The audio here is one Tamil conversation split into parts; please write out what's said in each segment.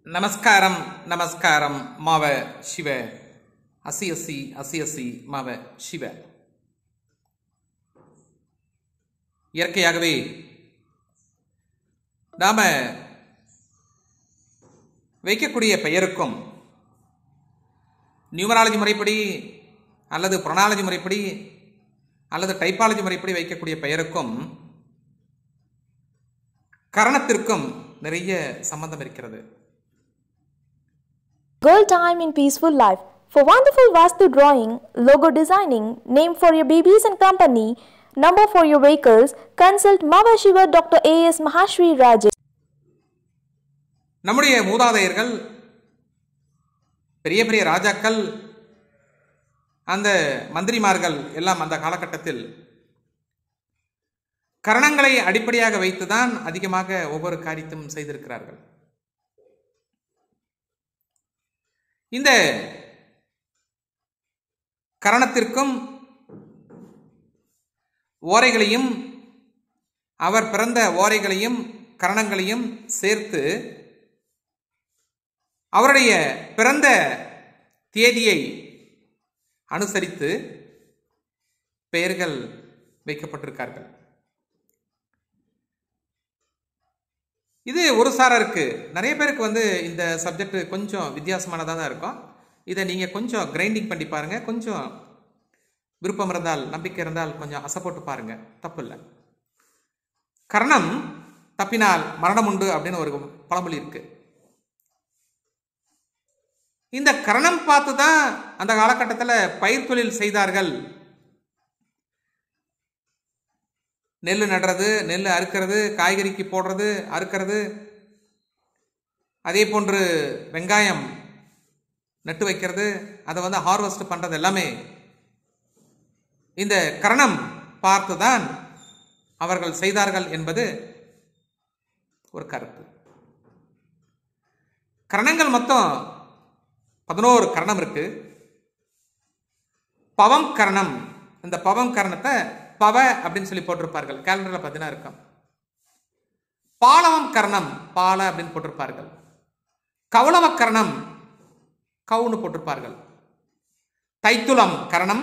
நமஸ்காரம் நமஸ்காரம் மாவ சிவ அசி மாவ சிவ. இயற்கையாகவே நாம வைக்கக்கூடிய பெயருக்கும் நியூமராலஜி முறைப்படி அல்லது புரோனாலஜி முறைப்படி அல்லது டைப்பாலஜி முறைப்படி வைக்கக்கூடிய பெயருக்கும் கரணத்திற்கும் நிறைய சம்பந்தம் இருக்கிறது. Girl time in peaceful life. For wonderful Vastu drawing, logo designing, name for your babies and company, number for your vehicles, consult Mava Shiva Dr. A.S. Mahashri Rajesh. நம்முடைய மூதாதையர்கள் பெரிய பெரிய ராஜாக்கள் அந்த மந்திரிமார்கள் எல்லாம் அந்த காலகட்டத்தில் கரணங்களை அடிப்படையாக வைத்துதான் அதிகமாக ஒவ்வொரு காரியத்தையும் செய்திருக்கிறார்கள். இந்த கரணத்திற்கும் ஓரைகளையும் அவர் பிறந்த ஓரைகளையும் கரணங்களையும் சேர்த்து அவருடைய பிறந்த தேதியை அனுசரித்து பெயர்கள் வைக்கப்பட்டிருக்கார்கள். இது ஒரு சாரருக்கு, நிறைய பேருக்கு இந்த சப்ஜெக்ட் கொஞ்சம் வித்தியாசமானதாக தான் இருக்கும். இதை நீங்கள் கொஞ்சம் கிரைண்டிங் பண்ணி பாருங்கள். கொஞ்சம் விருப்பம் இருந்தால், நம்பிக்கை இருந்தால் கொஞ்சம் அசைப்போட்டு பாருங்கள், தப்பு இல்லை. கரணம் தப்பினால் மரணம் உண்டு அப்படின்னு ஒரு பழமொழி இருக்கு. இந்த கரணம் பார்த்து தான் அந்த காலகட்டத்தில் பயிர் தொழில் செய்தார்கள். நெல் நடுறது, நெல் அறுக்கிறது, காய்கறிக்கு போடுறது, அறுக்கிறது, அதே போன்று வெங்காயம் நட்டு வைக்கிறது, அதை ஹார்வெஸ்ட் பண்றது எல்லாமே இந்த கரணம் பார்த்துதான் அவர்கள் செய்தார்கள் என்பது ஒரு கருத்து. கரணங்கள் மொத்தம் 11 கரணம் இருக்கு. பவம் கரணம், இந்த பவம் கரணத்தை பவ அப்படின்னு சொல்லி போட்டிருப்பார்கள். கேலண்டர்ல பார்த்தீங்கன்னா இருக்கும். பாலவம் கரணம் பால அப்படின்னு போட்டிருப்பார்கள். கவுளவ கரணம் கவுன்னு போட்டிருப்பார்கள். தைத்துளம் கரணம்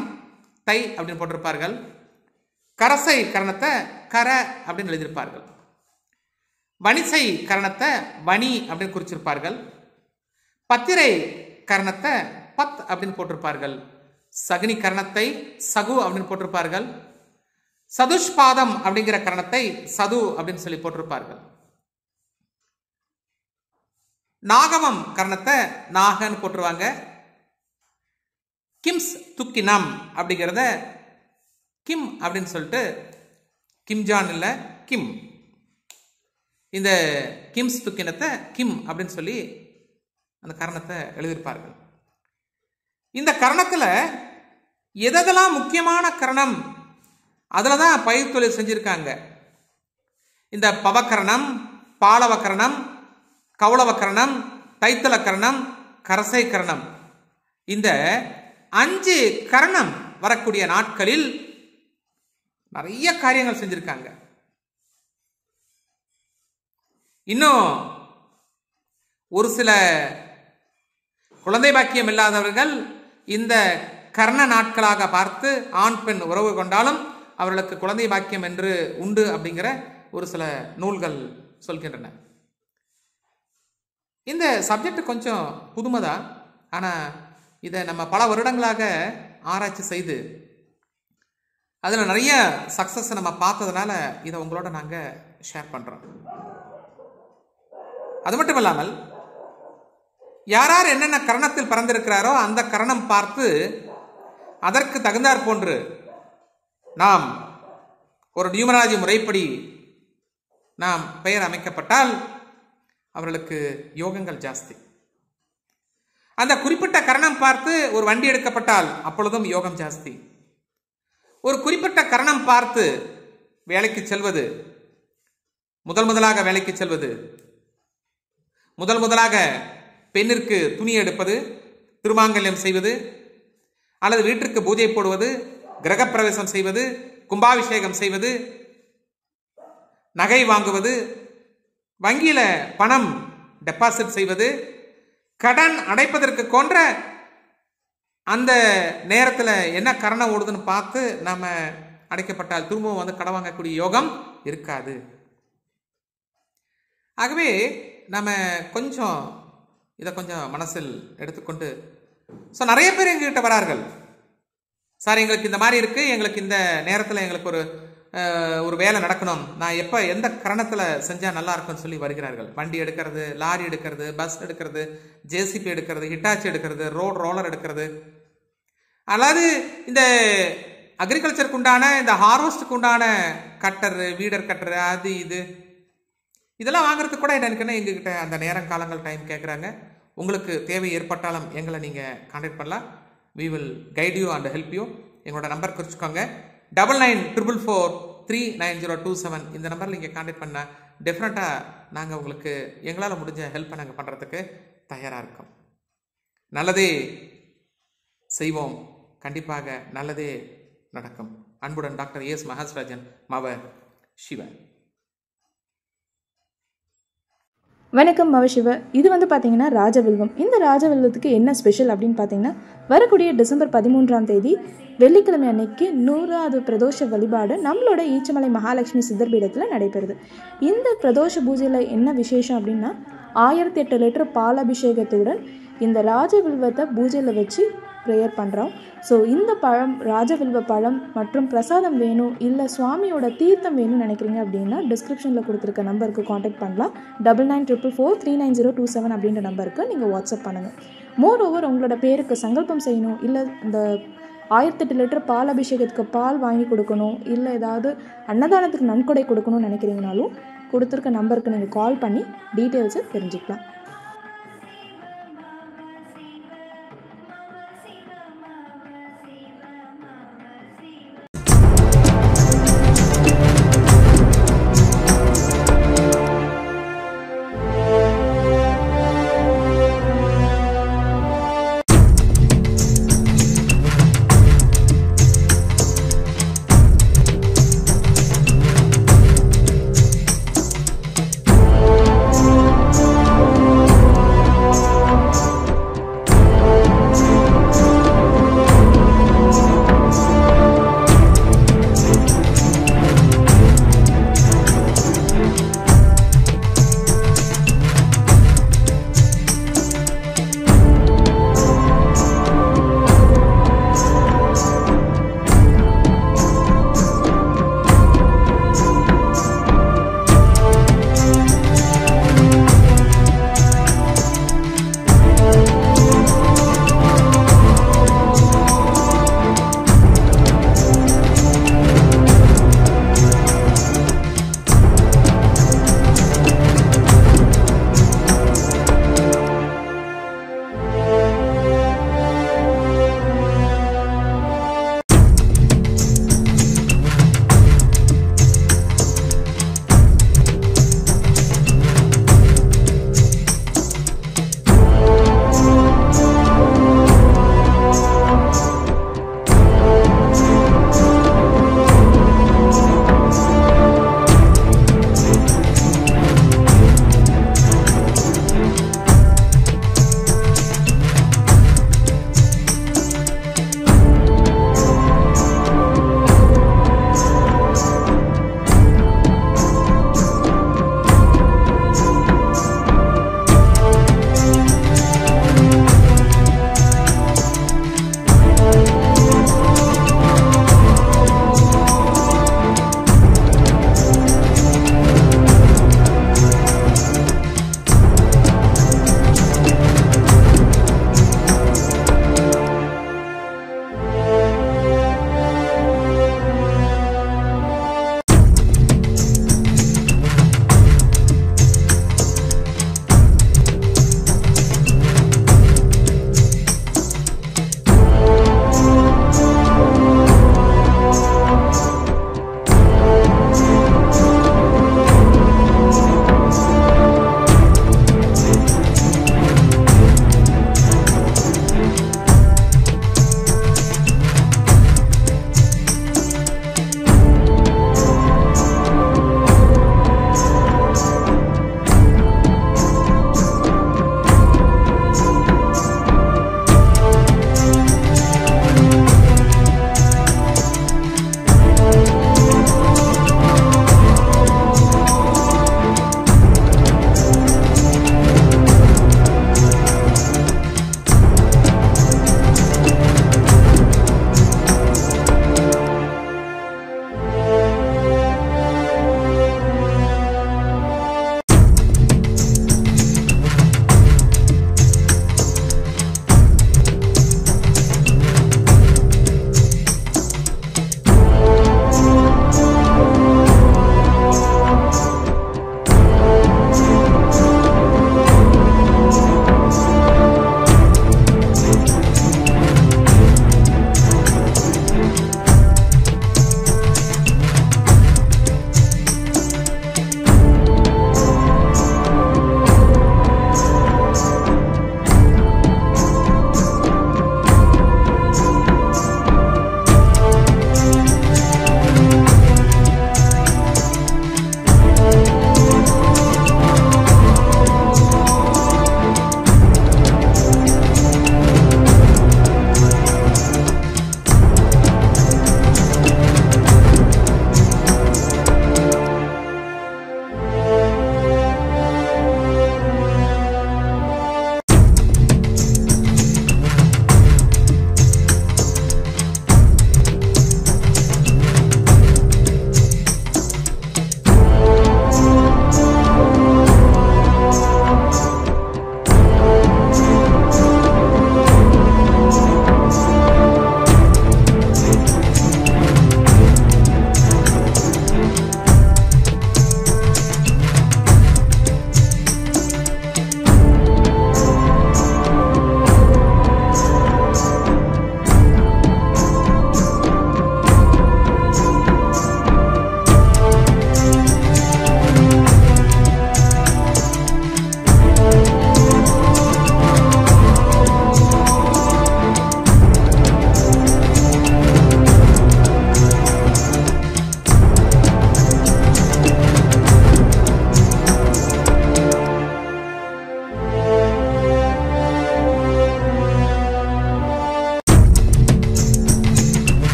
தை அப்படின்னு போட்டிருப்பார்கள். கரசை கரணத்தை கர அப்படின்னு எழுதியிருப்பார்கள். வணிசை கரணத்தை வணி அப்படின்னு குறிச்சிருப்பார்கள். பத்திரை கரணத்தை பத் அப்படின்னு போட்டிருப்பார்கள். சகுனி கரணத்தை சகு அப்படின்னு போட்டிருப்பார்கள். சதுஷ்பாதம் அப்படிங்கிற கரணத்தை சது அப்படின்னு சொல்லி போட்டிருப்பார்கள். நாகவம் கரணத்தை நாகன்னு போட்டுருவாங்க. கிம்ஸ் துக்கினம் அப்படிங்கிறத கிம் அப்படின்னு சொல்லிட்டு, கிம்ஜான் இல்லை கிம், இந்த கிம்ஸ் துக்கினத்தை கிம் அப்படின்னு சொல்லி அந்த கரணத்தை எழுதியிருப்பார்கள். இந்த கரணத்தில் எதெல்லாம் முக்கியமான கரணம் அதில் தான் பயிர் தொழில் செஞ்சுருக்காங்க. இந்த பவக்கரணம், பாலவக்கரணம், கவுளவக்கரணம், தைத்தலக்கரணம், கரசை கரணம், இந்த 5 கரணம் வரக்கூடிய நாட்களில் நிறைய காரியங்கள் செஞ்சிருக்காங்க. இன்னும் ஒரு சில குழந்தை பாக்கியம் இல்லாதவர்கள் இந்த கர்ண நாட்களாக பார்த்து ஆண் பெண் உறவு கொண்டாலும் அவர்களுக்கு குழந்தை பாக்கியம் என்று உண்டு அப்படிங்கிற ஒரு சில நூல்கள் சொல்கின்றன. இந்த சப்ஜெக்ட் கொஞ்சம் புதுமைதான். ஆனால் இதை நம்ம பல வருடங்களாக ஆராய்ச்சி செய்து அதில் நிறைய சக்ஸஸ் நம்ம பார்த்ததுனால இதை உங்களோட நாங்கள் ஷேர் பண்ணுறோம். அது மட்டும் இல்லாமல் யார் யார் என்னென்ன கரணத்தில் பிறந்திருக்கிறாரோ அந்த கரணம் பார்த்து அதற்கு தகுந்தாற் போன்று நாம் ஒரு நியூமராலஜி முறைப்படி நாம் பெயர் அமைக்கப்பட்டால் அவர்களுக்கு யோகங்கள் ஜாஸ்தி. அந்த குறிப்பிட்ட கரணம் பார்த்து ஒரு வண்டி எடுக்கப்பட்டால் அப்பொழுதும் யோகம் ஜாஸ்தி. ஒரு குறிப்பிட்ட கரணம் பார்த்து வேலைக்கு செல்வது, முதலாக வேலைக்கு செல்வது, முதலாக பெண்ணிற்கு துணி எடுப்பது, திருமாங்கல்யம் செய்வது, அல்லது வீட்டிற்கு பூஜை போடுவது, கிரகப்பிரவேசம் செய்வது, கும்பாபிஷேகம் செய்வது, நகை வாங்குவது, வங்கியில பணம் டெபாசிட் செய்வது, கடன் அடைப்பதற்கு கொன்ற அந்த நேரத்தில் என்ன கரணம் ஓடுதுன்னு பார்த்து நம்ம அடைக்கப்பட்டால் திரும்பவும் வந்து கடன் வாங்கக்கூடிய யோகம் இருக்காது. ஆகவே நம்ம இதை கொஞ்சம் மனசில் எடுத்துக்கொண்டு, ஸோ நிறைய பேர் எங்ககிட்ட வரார்கள், சார் எங்களுக்கு இந்த மாதிரி இருக்குது, எங்களுக்கு இந்த நேரத்தில் எங்களுக்கு ஒரு வேலை நடக்கணும், நான் எப்போ எந்த கரணத்தில் செஞ்சால் நல்லா இருக்குன்னு சொல்லி வருகிறார்கள். வண்டி எடுக்கிறது, லாரி எடுக்கிறது, பஸ் எடுக்கிறது, ஜேசிபி எடுக்கிறது, ஹிட்டாச்சி எடுக்கிறது, ரோலர் எடுக்கிறது, அதாவது இந்த அக்ரிகல்ச்சருக்கு உண்டான இந்த ஹார்வெஸ்டுக்கு உண்டான கட்டர், வீடர் கட்டர், அது இதெல்லாம் வாங்குறதுக்கு கூட எனக்குன்னா எங்ககிட்ட அந்த நேரம் காலங்கள் டைம் கேட்குறாங்க. உங்களுக்கு தேவை ஏற்பட்டாலும் எங்களை நீங்கள் கான்டாக்ட் பண்ணலாம். we will guide you and help you. எங்களோட நம்பர் குறிச்சுக்கோங்க, 9944390027. இந்த நம்பரில் நீங்கள் கான்டாக்ட் பண்ணால் டெஃபினட்டாக நாங்கள் உங்களுக்கு எங்களால் முடிஞ்ச ஹெல்ப்பை நாங்கள் பண்ணுறதுக்கு தயாராக இருக்கோம். நல்லதே செய்வோம், கண்டிப்பாக நல்லதே நடக்கும். அன்புடன் டாக்டர் ஏஎஸ் மகாஸ்ராஜன், மவ சிவ. வணக்கம் மவசிவ. இது வந்து பார்த்தீங்கன்னா ராஜவில்வம். இந்த ராஜவில்வத்துக்கு என்ன ஸ்பெஷல் அப்படின்னு பார்த்தீங்கன்னா, வரக்கூடிய டிசம்பர் 13 வெள்ளிக்கிழமை அன்னைக்கு 100வது பிரதோஷ வழிபாடு நம்மளோட ஈச்சமலை மகாலட்சுமி சித்தர்பீடத்தில் நடைபெறுது. இந்த பிரதோஷ பூஜையில் என்ன விசேஷம் அப்படின்னா, 1008 லிட்டர் பால் அபிஷேகத்துடன் இந்த ராஜவில்வத்தை பூஜையில் வச்சு ப்ரேயர் பண்ணுறோம். ஸோ இந்த பழம், ராஜவில்வ பழம் மற்றும் பிரசாதம் வேணும், இல்லை சுவாமியோட தீர்த்தம் வேணும்னு நினைக்கிறீங்க அப்படின்னா டிஸ்கிரிப்ஷனில் கொடுத்துருக்க நம்பருக்கு காண்டாக்ட் பண்ணலாம். 9944390027 அப்படின்ற நம்பருக்கு நீங்கள் வாட்ஸ்அப் பண்ணுங்கள். மோர் ஓவர் உங்களோட பேருக்கு சங்கல்பம் செய்யணும், இல்லை இந்த 1008 லிட்டர் பால் அபிஷேகத்துக்கு பால் வாங்கி கொடுக்கணும், இல்லை ஏதாவது அன்னதானத்துக்கு நன்கொடை கொடுக்கணும்னு நினைக்கிறீங்கனாலும் கொடுத்துருக்க நம்பருக்கு நீங்கள் கால் பண்ணி டீட்டெயில்ஸை தெரிஞ்சுக்கலாம்.